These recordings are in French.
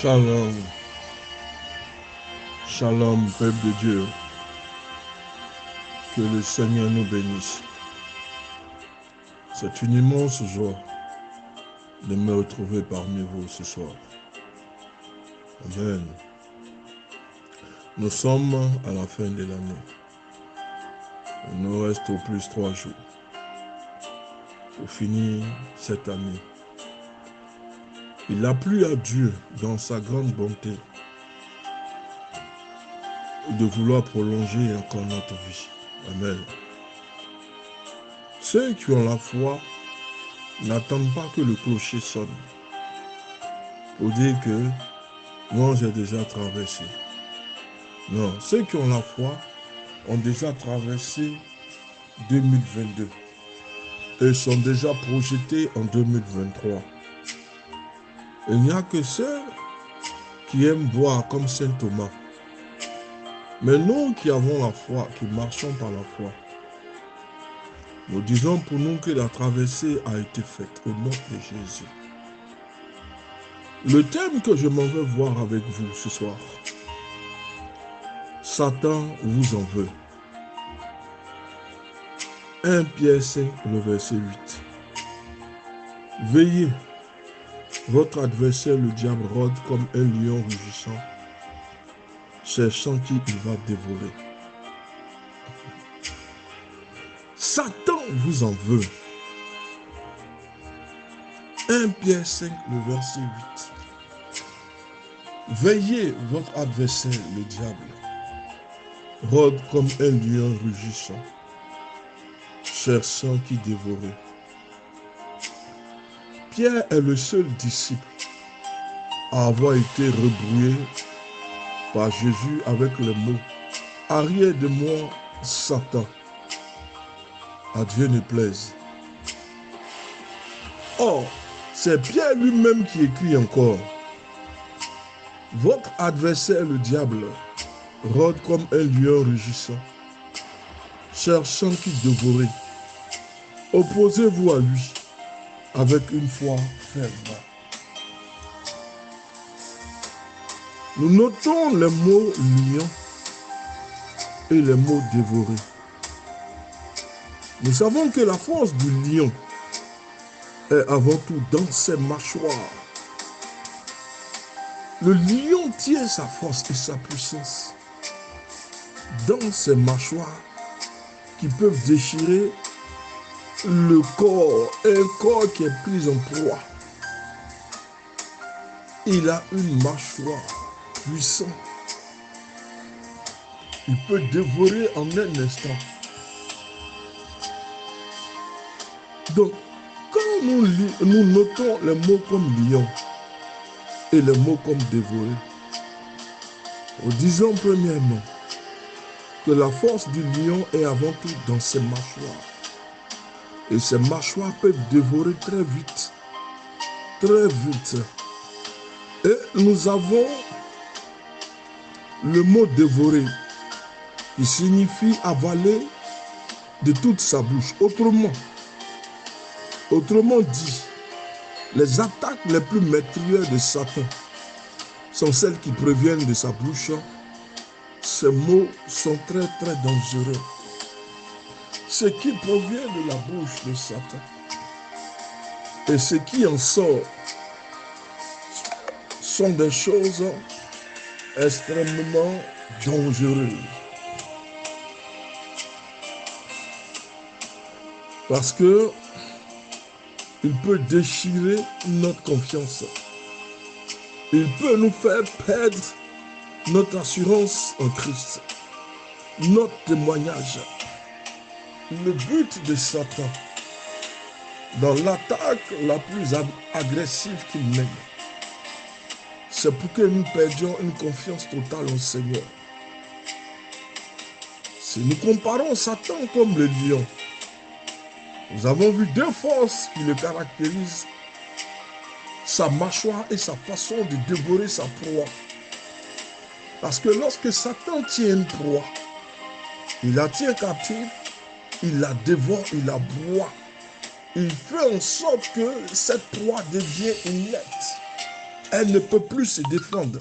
Shalom, shalom, peuple de Dieu. Que le Seigneur nous bénisse. C'est une immense joie de me retrouver parmi vous ce soir. Amen. Nous sommes à la fin de l'année. Il nous reste au plus 3 jours pour finir cette année. Il a plu à Dieu dans sa grande bonté de vouloir prolonger encore notre vie. Amen. Ceux qui ont la foi n'attendent pas que le clocher sonne pour dire que moi j'ai déjà traversé. Non, ceux qui ont la foi ont déjà traversé 2022 et sont déjà projetés en 2023. Il n'y a que ceux qui aiment boire comme saint Thomas. Mais nous qui avons la foi, qui marchons par la foi, nous disons pour nous que la traversée a été faite au nom de Jésus. Le thème que je m'en veux voir avec vous ce soir, Satan vous en veut. 1 Pierre 5, le verset 8. Veillez, votre adversaire le diable rôde comme un lion rugissant, cherchant qui il va dévorer. Satan vous en veut. 1 Pierre 5, le verset 8. Veillez, votre adversaire, le diable, rôde comme un lion rugissant, cherchant qui dévorer. Pierre est le seul disciple à avoir été rebrouillé par Jésus avec les mots « Arrière de moi, Satan, à Dieu ne plaise ». Or, c'est Pierre lui-même qui écrit encore « Votre adversaire, le diable, rôde comme un lion rugissant, cherchant qui dévorer. Opposez-vous à lui avec une foi ferme. » Nous notons les mots lion et les mots dévorer. Nous savons que la force du lion est avant tout dans ses mâchoires. Le lion tient sa force et sa puissance dans ses mâchoires qui peuvent déchirer le corps, un corps qui est pris en proie. Il a une mâchoire puissante. Il peut dévorer en un instant. Donc, quand nous notons les mots comme lion et les mots comme dévorer, nous disons premièrement que la force du lion est avant tout dans ses mâchoires. Et ces mâchoires peuvent dévorer très vite. Très vite. Et nous avons le mot dévorer qui signifie avaler de toute sa bouche. Autrement dit, les attaques les plus meurtrières de Satan sont celles qui proviennent de sa bouche. Ces mots sont très très dangereux. Ce qui provient de la bouche de Satan et ce qui en sort sont des choses extrêmement dangereuses. Parce que il peut déchirer notre confiance. Il peut nous faire perdre notre assurance en Christ, notre témoignage. Le but de Satan, dans l'attaque la plus agressive qu'il mène, c'est pour que nous perdions une confiance totale au Seigneur. Si nous comparons Satan comme le lion, nous avons vu deux forces qui le caractérisent, sa mâchoire et sa façon de dévorer sa proie. Parce que lorsque Satan tient une proie, il la tient captive, il la dévore, il la broie. Il fait en sorte que cette proie devienne inerte. Elle ne peut plus se défendre.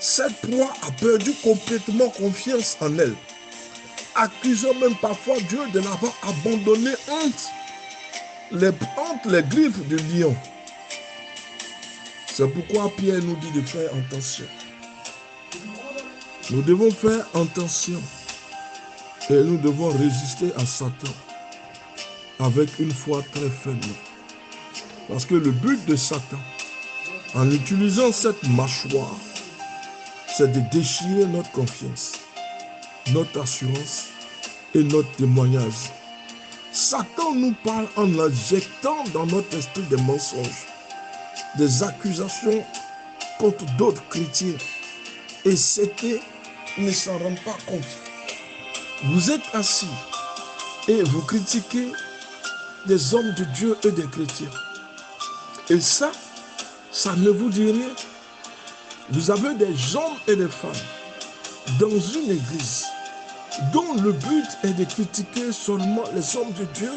Cette proie a perdu complètement confiance en elle, accusant même parfois Dieu de l'avoir abandonné entre les griffes du lion. C'est pourquoi Pierre nous dit de faire attention. Nous devons faire attention et nous devons résister à Satan avec une foi très faible. Parce que le but de Satan, en utilisant cette mâchoire, c'est de déchirer notre confiance, notre assurance et notre témoignage. Satan nous parle en injectant dans notre esprit des mensonges, des accusations contre d'autres chrétiens. Et c'était ne s'en rend pas compte. Vous êtes assis et vous critiquez des hommes de Dieu et des chrétiens. Et ça ne vous dit rien. Vous avez des hommes et des femmes dans une église dont le but est de critiquer seulement les hommes de Dieu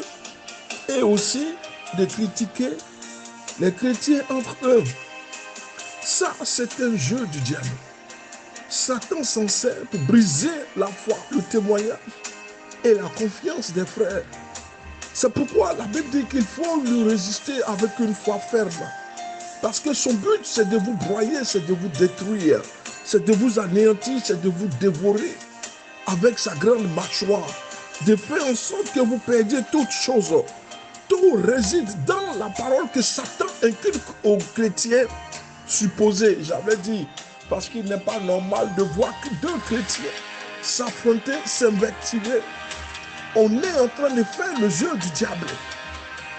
et aussi de critiquer les chrétiens entre eux. Ça, c'est un jeu du diable. Satan s'en sert pour briser la foi, le témoignage et la confiance des frères. C'est pourquoi la Bible dit qu'il faut lui résister avec une foi ferme. Parce que son but, c'est de vous broyer, c'est de vous détruire, c'est de vous anéantir, c'est de vous dévorer avec sa grande mâchoire, de faire en sorte que vous perdiez toutes choses. Tout réside dans la parole que Satan inculque aux chrétiens supposés. J'avais dit, parce qu'il n'est pas normal de voir que deux chrétiens s'affronter, s'invectiver. On est en train de faire le jeu du diable.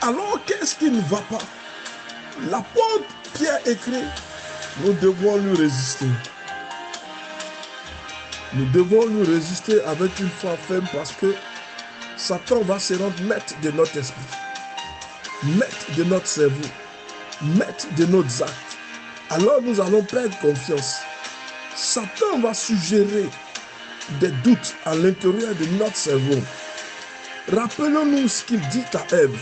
Alors, qu'est-ce qui ne va pas? L'apôtre Pierre écrit, nous devons lui résister. Nous devons lui résister avec une foi ferme parce que Satan va se rendre maître de notre esprit, maître de notre cerveau, maître de nos actes. Alors nous allons perdre confiance. Satan va suggérer des doutes à l'intérieur de notre cerveau. Rappelons-nous ce qu'il dit à Ève.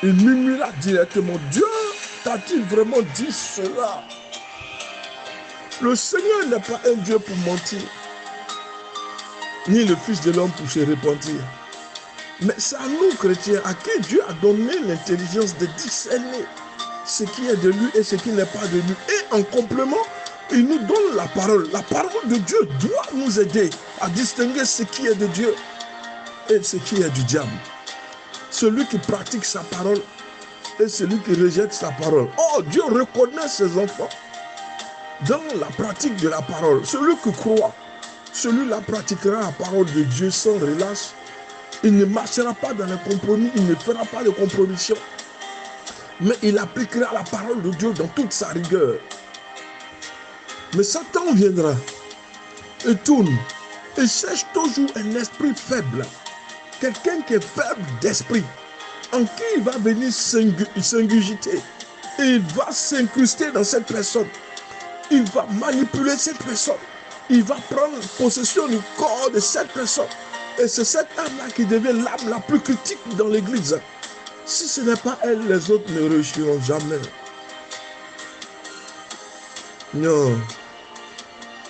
Il murmura directement, Dieu t'a-t-il vraiment dit cela? Le Seigneur n'est pas un Dieu pour mentir, ni le Fils de l'homme pour se repentir. Mais c'est à nous, chrétiens, à qui Dieu a donné l'intelligence de discerner ce qui est de lui et ce qui n'est pas de lui. Et en complément, il nous donne la parole. La parole de Dieu doit nous aider à distinguer ce qui est de Dieu et ce qui est du diable. Celui qui pratique sa parole et celui qui rejette sa parole. Oh, Dieu reconnaît ses enfants dans la pratique de la parole. Celui qui croit, celui-là pratiquera la parole de Dieu sans relâche. Il ne marchera pas dans les compromis, il ne fera pas de compromission. Mais il appliquera la parole de Dieu dans toute sa rigueur. Mais Satan viendra et tourne et cherche toujours un esprit faible. Quelqu'un qui est faible d'esprit, en qui il va venir s'ingurgiter. Et il va s'incruster dans cette personne. Il va manipuler cette personne. Il va prendre possession du corps de cette personne. Et c'est cette âme-là qui devient l'âme la plus critique dans l'église. Si ce n'est pas elle, les autres ne réussiront jamais. Non.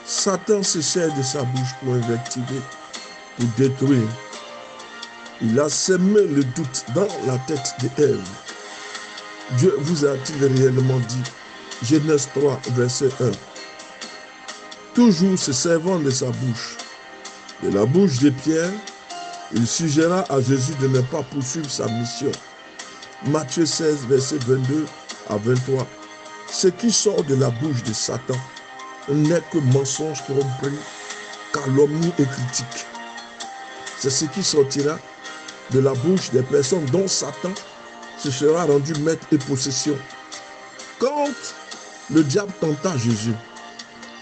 Satan se sert de sa bouche pour invectiver, pour détruire. Il a semé le doute dans la tête d'Ève. Dieu vous a-t-il réellement dit? Genèse 3, verset 1. Toujours se servant de sa bouche, de la bouche de Pierre, il suggéra à Jésus de ne pas poursuivre sa mission. Matthieu 16, verset 22 à 23. Ce qui sort de la bouche de Satan n'est que mensonge corrompu, calomnie et critique. C'est ce qui sortira de la bouche des personnes dont Satan se sera rendu maître et possession. Quand le diable tenta Jésus,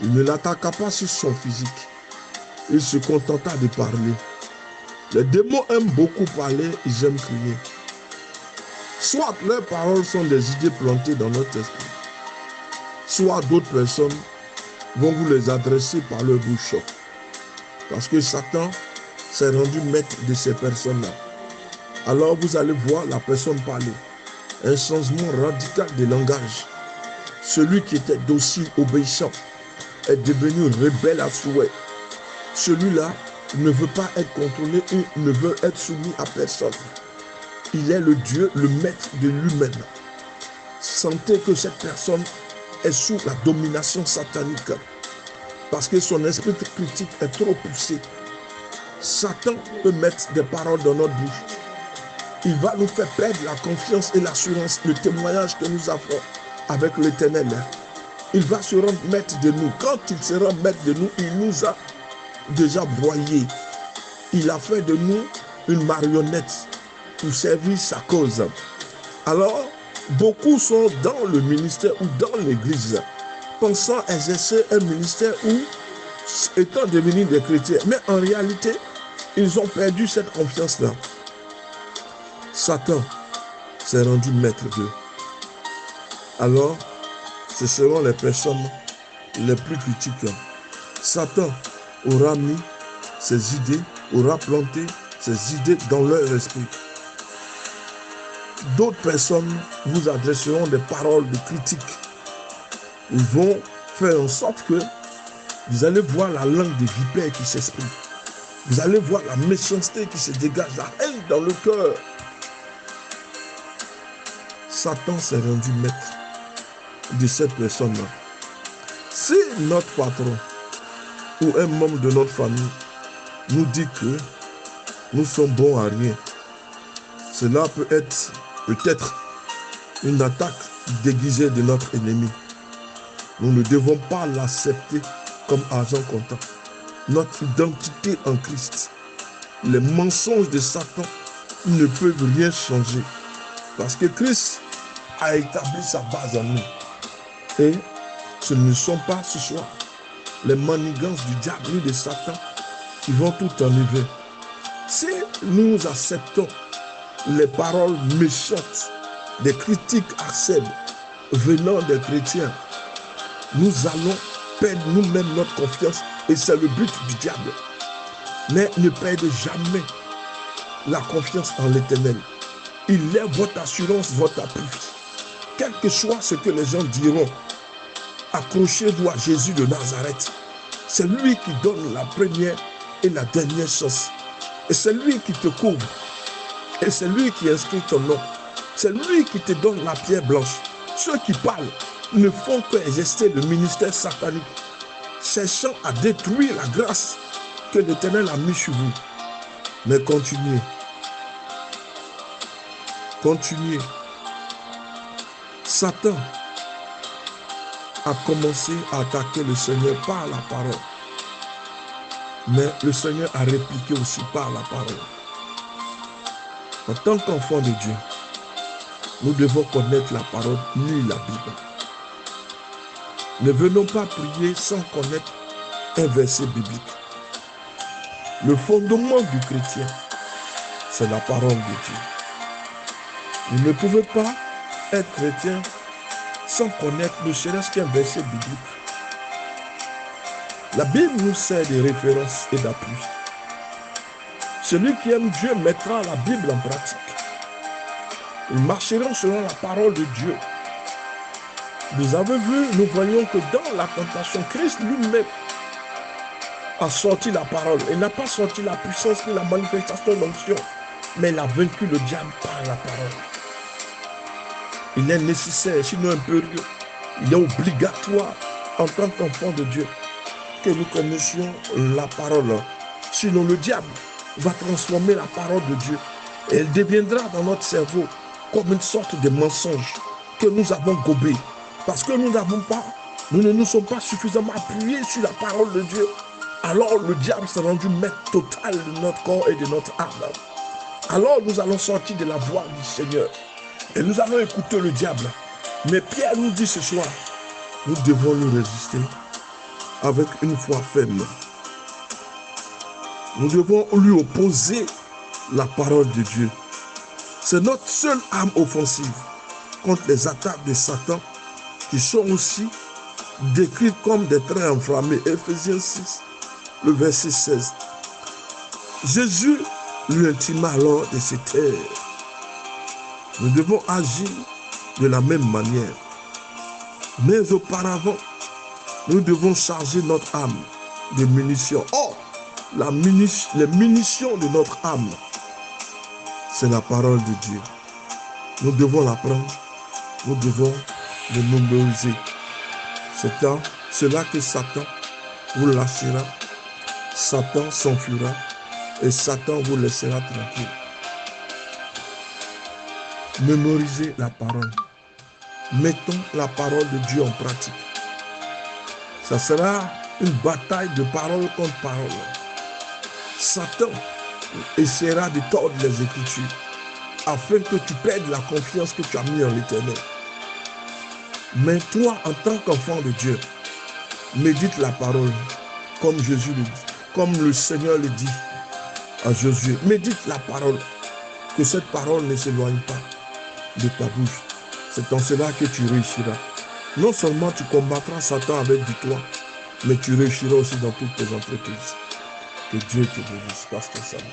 il ne l'attaqua pas sur son physique. Il se contenta de parler. Les démons aiment beaucoup parler, ils aiment crier. Soit leurs paroles sont des idées plantées dans notre esprit, soit d'autres personnes vont vous les adresser par leur bouche. Parce que Satan s'est rendu maître de ces personnes-là. Alors vous allez voir la personne parler. Un changement radical de langage. Celui qui était docile, obéissant, est devenu rebelle à souhait. Celui-là ne veut pas être contrôlé ou ne veut être soumis à personne. Il est le Dieu, le maître de lui-même. Sentez que cette personne est sous la domination satanique parce que son esprit critique est trop poussé. Satan peut mettre des paroles dans notre bouche. Il va nous faire perdre la confiance et l'assurance, le témoignage que nous avons avec l'Éternel. Il va se rendre maître de nous. Quand il sera maître de nous, il nous a déjà broyés. Il a fait de nous une marionnette pour servir sa cause. Alors, beaucoup sont dans le ministère ou dans l'église, pensant exercer un ministère ou étant devenus des chrétiens. Mais en réalité, ils ont perdu cette confiance-là. Satan s'est rendu maître d'eux. Alors, ce seront les personnes les plus critiques. Satan aura mis ses idées, aura planté ses idées dans leur esprit. D'autres personnes vous adresseront des paroles de critique. Ils vont faire en sorte que vous allez voir la langue des vipères qui s'exprime. Vous allez voir la méchanceté qui se dégage, la haine dans le cœur. Satan s'est rendu maître de cette personne-là. Si notre patron ou un membre de notre famille nous dit que nous sommes bons à rien, cela peut être peut-être une attaque déguisée de notre ennemi. Nous ne devons pas l'accepter comme argent comptant. Notre identité en Christ, les mensonges de Satan ne peuvent rien changer. Parce que Christ a établi sa base en nous. Et ce ne sont pas ce soir les manigances du diable ni de Satan qui vont tout enlever. Si nous acceptons les paroles méchantes, des critiques acerbes venant des chrétiens, nous allons perdre nous-mêmes notre confiance et c'est le but du diable. Mais ne perdez jamais la confiance en l'Éternel. Il est votre assurance, votre appui. Quel que soit ce que les gens diront, accrochez-vous à Jésus de Nazareth. C'est lui qui donne la première et la dernière chance. Et c'est lui qui te couvre. Et c'est lui qui inscrit ton nom. C'est lui qui te donne la pierre blanche. Ceux qui parlent ne font que exercer le ministère satanique, cherchant à détruire la grâce que l'Éternel a mise sur vous. Mais continuez. Continuez. Satan a commencé à attaquer le Seigneur par la parole. Mais le Seigneur a répliqué aussi par la parole. En tant qu'enfant de Dieu, nous devons connaître la parole ni la Bible. Ne venons pas prier sans connaître un verset biblique. Le fondement du chrétien, c'est la parole de Dieu. Vous ne pouvez pas être chrétien sans connaître ne serait-ce qu'un verset biblique. La Bible nous sert de référence et d'appui. Celui qui aime Dieu mettra la Bible en pratique. Ils marcheront selon la parole de Dieu. Vous avez vu, nous voyons que dans la tentation, Christ lui-même a sorti la parole. Il n'a pas sorti la puissance ni la manifestation de l'onction, mais il a vaincu le diable par la parole. Il est nécessaire, sinon impérieux, il est obligatoire en tant qu'enfant de Dieu que nous connaissions la parole. Sinon le diable va transformer la parole de Dieu et elle deviendra dans notre cerveau comme une sorte de mensonge que nous avons gobé. Parce que nous ne nous sommes pas suffisamment appuyés sur la parole de Dieu. Alors le diable s'est rendu maître total de notre corps et de notre âme. Alors nous allons sortir de la voie du Seigneur. Et nous allons écouter le diable. Mais Pierre nous dit ce soir, nous devons nous résister avec une foi ferme. Nous devons lui opposer la parole de Dieu. C'est notre seule arme offensive contre les attaques de Satan qui sont aussi décrites comme des traits enflammés. Éphésiens 6, le verset 16. Jésus lui intima alors de se taire. Nous devons agir de la même manière. Mais auparavant, nous devons charger notre âme de munitions. Or, les munitions de notre âme, c'est la parole de Dieu. Nous devons la prendre, nous devons le mémoriser. C'est dans cela que Satan vous lâchera, Satan s'enfuira et Satan vous laissera tranquille. Mémorisez la parole. Mettons la parole de Dieu en pratique. Ça sera une bataille de parole contre parole. Satan essaiera de tordre les Écritures afin que tu perdes la confiance que tu as mis en l'Éternel. Mais toi, en tant qu'enfant de Dieu, médite la parole comme Jésus le dit, comme le Seigneur le dit à Josué. Médite la parole, que cette parole ne s'éloigne pas de ta bouche. C'est en cela que tu réussiras. Non seulement tu combattras Satan avec victoire, mais tu réussiras aussi dans toutes tes entreprises. Que Dieu te bénisse, Pasteur Samuel.